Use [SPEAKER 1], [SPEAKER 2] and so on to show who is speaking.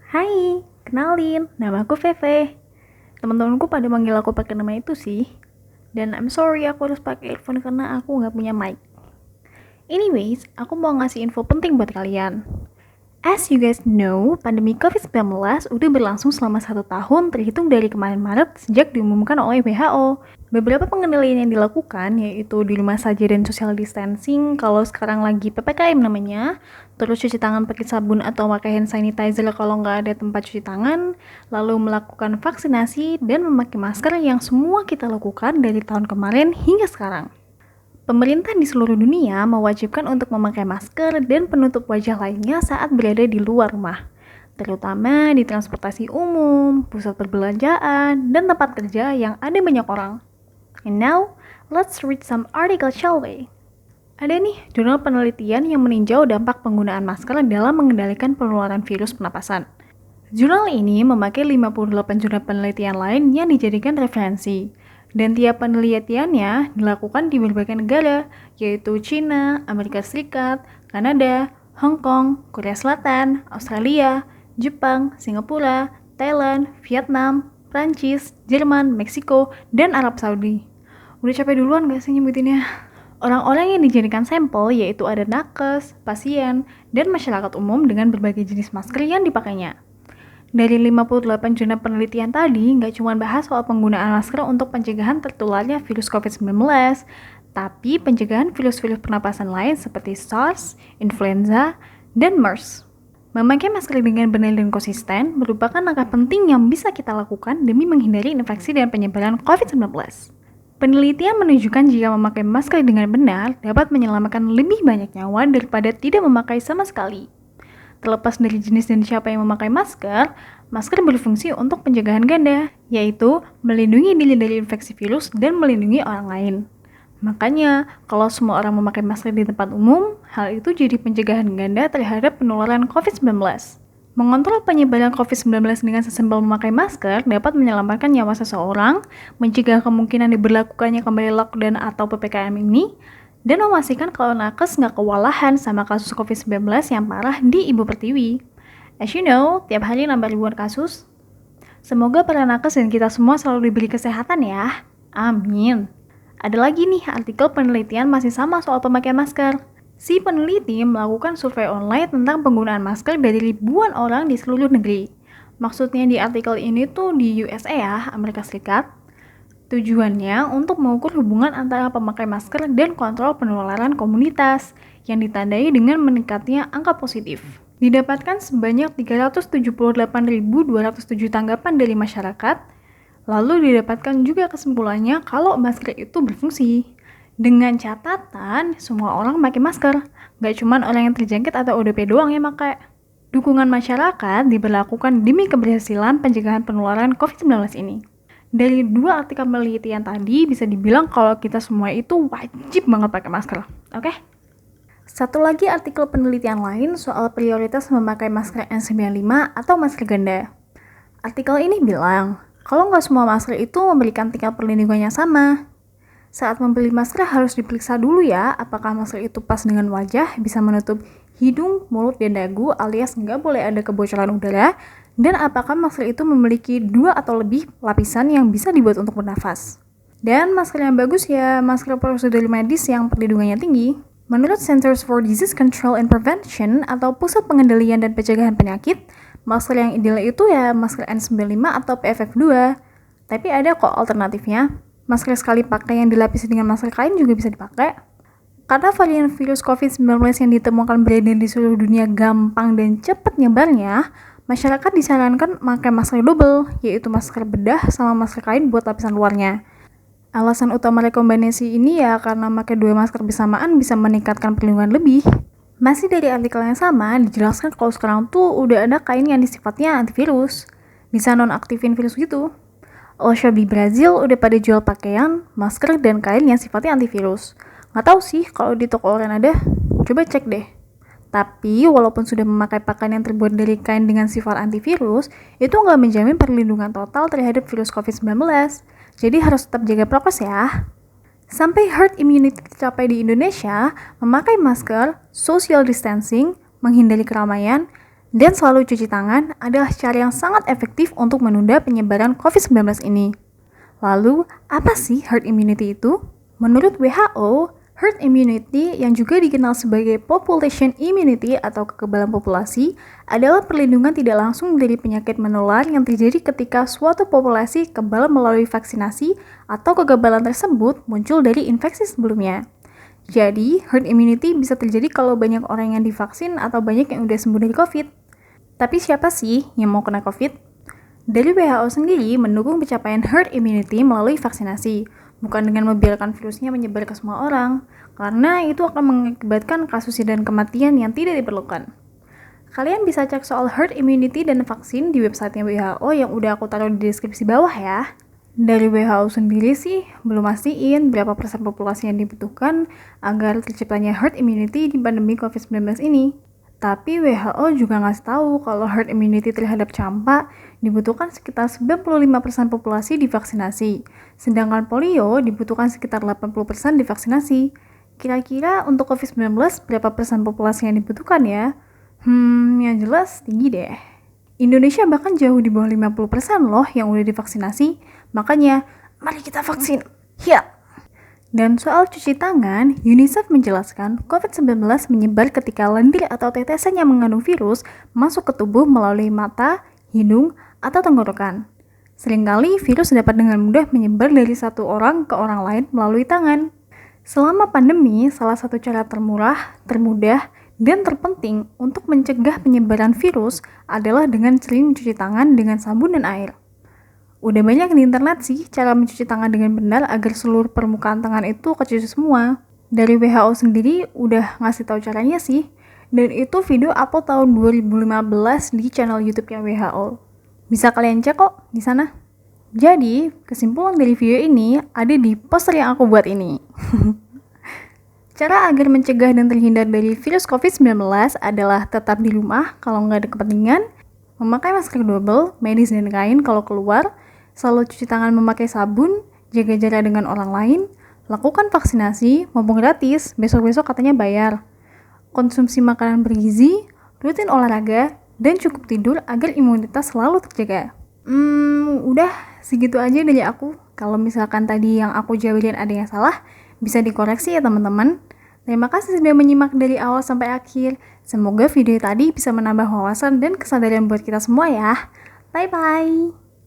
[SPEAKER 1] Hai, kenalin, nama aku Feve. Teman-temanku pada manggil aku pakai nama itu sih. Dan I'm sorry aku harus pakai earphone karena aku nggak punya mic. Anyways, aku mau ngasih info penting buat kalian. As you guys know, pandemi COVID-19 udah berlangsung selama 1 tahun terhitung dari kemarin Maret sejak diumumkan oleh WHO. Beberapa pengendalian yang dilakukan yaitu di rumah saja dan social distancing, kalau sekarang lagi PPKM namanya, terus cuci tangan pakai sabun atau pakai hand sanitizer kalau nggak ada tempat cuci tangan, lalu melakukan vaksinasi dan memakai masker yang semua kita lakukan dari tahun kemarin hingga sekarang. Pemerintah di seluruh dunia mewajibkan untuk memakai masker dan penutup wajah lainnya saat berada di luar rumah, terutama di transportasi umum, pusat perbelanjaan, dan tempat kerja yang ada banyak orang. And now, let's read some article, shall we? Ada nih jurnal penelitian yang meninjau dampak penggunaan masker dalam mengendalikan penularan virus pernapasan. Jurnal ini memakai 58 jurnal penelitian lain yang dijadikan referensi. Dan tiap penelitiannya dilakukan di berbagai negara, yaitu China, Amerika Serikat, Kanada, Hong Kong, Korea Selatan, Australia, Jepang, Singapura, Thailand, Vietnam, Prancis, Jerman, Meksiko, dan Arab Saudi. Udah capek duluan gak sih nyebutinnya? Orang-orang yang dijadikan sampel yaitu ada nakes, pasien, dan masyarakat umum dengan berbagai jenis masker yang dipakainya. Dari 58 jurnal penelitian tadi, nggak cuma bahas soal penggunaan masker untuk pencegahan tertularnya virus COVID-19, tapi pencegahan virus-virus pernapasan lain seperti SARS, influenza, dan MERS. Memakai masker dengan benar dan konsisten merupakan langkah penting yang bisa kita lakukan demi menghindari infeksi dan penyebaran COVID-19. Penelitian menunjukkan jika memakai masker dengan benar dapat menyelamatkan lebih banyak nyawa daripada tidak memakai sama sekali. Terlepas dari jenis dan siapa yang memakai masker, masker berfungsi untuk pencegahan ganda, yaitu melindungi diri dari infeksi virus dan melindungi orang lain. Makanya, kalau semua orang memakai masker di tempat umum, hal itu jadi pencegahan ganda terhadap penularan COVID-19. Mengontrol penyebaran COVID-19 dengan sesimpel memakai masker dapat menyelamatkan nyawa seseorang, mencegah kemungkinan diberlakukannya kembali lockdown atau PPKM ini, dan memastikan kalau nakes nggak kewalahan sama kasus COVID-19 yang parah di Ibu Pertiwi. As you know, tiap hari nambah ribuan kasus. Semoga para nakes dan kita semua selalu diberi kesehatan ya. Amin. Ada lagi nih artikel penelitian masih sama soal pemakaian masker. Si peneliti melakukan survei online tentang penggunaan masker dari ribuan orang di seluruh negeri. Maksudnya di artikel ini tuh di USA ya, Amerika Serikat. Tujuannya untuk mengukur hubungan antara pemakai masker dan kontrol penularan komunitas yang ditandai dengan meningkatnya angka positif. Didapatkan sebanyak 378.207 tanggapan dari masyarakat, lalu didapatkan juga kesimpulannya kalau masker itu berfungsi. Dengan catatan, semua orang pakai masker, gak cuma orang yang terjangkit atau ODP doang yang pakai. Dukungan masyarakat diberlakukan demi keberhasilan pencegahan penularan COVID-19 ini. Dari dua artikel penelitian tadi bisa dibilang kalau kita semua itu wajib banget pakai masker, oke? Satu lagi artikel penelitian lain soal prioritas memakai masker N95 atau masker ganda. Artikel ini bilang, kalau nggak semua masker itu memberikan tingkat perlindungan yang sama. Saat membeli masker harus diperiksa dulu ya, apakah masker itu pas dengan wajah, bisa menutup hidung, mulut, dan dagu alias nggak boleh ada kebocoran udara, dan apakah masker itu memiliki 2 atau lebih lapisan yang bisa dibuat untuk bernafas. Dan masker yang bagus ya masker prosedur medis yang perlindungannya tinggi. Menurut Centers for Disease Control and Prevention atau Pusat Pengendalian dan Pencegahan Penyakit, masker yang ideal itu ya masker N95 atau PFF2. Tapi ada kok alternatifnya. Masker sekali pakai yang dilapisi dengan masker kain juga bisa dipakai. Karena varian virus COVID-19 yang ditemukan beredar di seluruh dunia gampang dan cepat nyebarnya, masyarakat disarankan pakai masker double, yaitu masker bedah sama masker kain buat lapisan luarnya. Alasan utama rekomendasi ini ya karena pakai 2 masker bersamaan bisa meningkatkan perlindungan lebih. Masih dari artikel yang sama, dijelaskan kalau sekarang tuh udah ada kain yang sifatnya antivirus, bisa nonaktifin virus gitu. All shop di Brazil udah pada jual pakaian, masker, dan kain yang sifatnya antivirus. Nggak tahu sih kalau di toko online ada, coba cek deh. Tapi walaupun sudah memakai pakaian yang terbuat dari kain dengan sifat antivirus, itu nggak menjamin perlindungan total terhadap virus COVID-19. Jadi harus tetap jaga prokes ya. Sampai herd immunity tercapai di Indonesia, memakai masker, social distancing, menghindari keramaian, Dan selalu cuci tangan adalah cara yang sangat efektif untuk menunda penyebaran COVID-19 ini. Lalu, apa sih herd immunity itu? Menurut WHO, herd immunity yang juga dikenal sebagai population immunity atau kekebalan populasi adalah perlindungan tidak langsung dari penyakit menular yang terjadi ketika suatu populasi kebal melalui vaksinasi atau kekebalan tersebut muncul dari infeksi sebelumnya. Jadi, herd immunity bisa terjadi kalau banyak orang yang divaksin atau banyak yang udah sembuh dari COVID. Tapi siapa sih yang mau kena COVID? Dari WHO sendiri mendukung pencapaian herd immunity melalui vaksinasi, bukan dengan membiarkan virusnya menyebar ke semua orang, karena itu akan mengakibatkan kasus dan kematian yang tidak diperlukan. Kalian bisa cek soal herd immunity dan vaksin di websitenya WHO yang udah aku taruh di deskripsi bawah ya. Dari WHO sendiri sih belum mastiin berapa persen populasi yang dibutuhkan agar terciptanya herd immunity di pandemi COVID-19 ini. Tapi WHO juga ngasih tahu kalau herd immunity terhadap campak dibutuhkan sekitar 95% populasi divaksinasi, sedangkan polio dibutuhkan sekitar 80% divaksinasi. Kira-kira untuk COVID-19 berapa persen populasi yang dibutuhkan ya? Yang jelas tinggi deh. Indonesia bahkan jauh di bawah 50% loh yang udah divaksinasi. Makanya, mari kita vaksin. Ya. Dan soal cuci tangan, UNICEF menjelaskan COVID-19 menyebar ketika lendir atau tetesan yang mengandung virus masuk ke tubuh melalui mata, hidung, atau tenggorokan. Seringkali virus dapat dengan mudah menyebar dari satu orang ke orang lain melalui tangan. Selama pandemi, salah satu cara termurah, termudah, dan terpenting untuk mencegah penyebaran virus adalah dengan sering mencuci tangan dengan sabun dan air. Udah banyak di internet sih cara mencuci tangan dengan benar agar seluruh permukaan tangan itu kecuci semua. Dari WHO sendiri udah ngasih tahu caranya sih. Dan itu video upload tahun 2015 di channel YouTube-nya WHO. Bisa kalian cek kok di sana. Jadi, kesimpulan dari video ini ada di poster yang aku buat ini. Cara agar mencegah dan terhindar dari virus COVID-19 adalah tetap di rumah kalau nggak ada kepentingan, memakai masker double, medis dan kain kalau keluar, selalu cuci tangan memakai sabun, jaga jarak dengan orang lain, lakukan vaksinasi, mumpung gratis, besok-besok katanya bayar, konsumsi makanan bergizi, rutin olahraga, dan cukup tidur agar imunitas selalu terjaga. Udah segitu aja dari aku. Kalau misalkan tadi yang aku jawabin ada yang salah, bisa dikoreksi ya teman-teman. Terima kasih sudah menyimak dari awal sampai akhir. Semoga video tadi bisa menambah wawasan dan kesadaran buat kita semua ya. Bye-bye.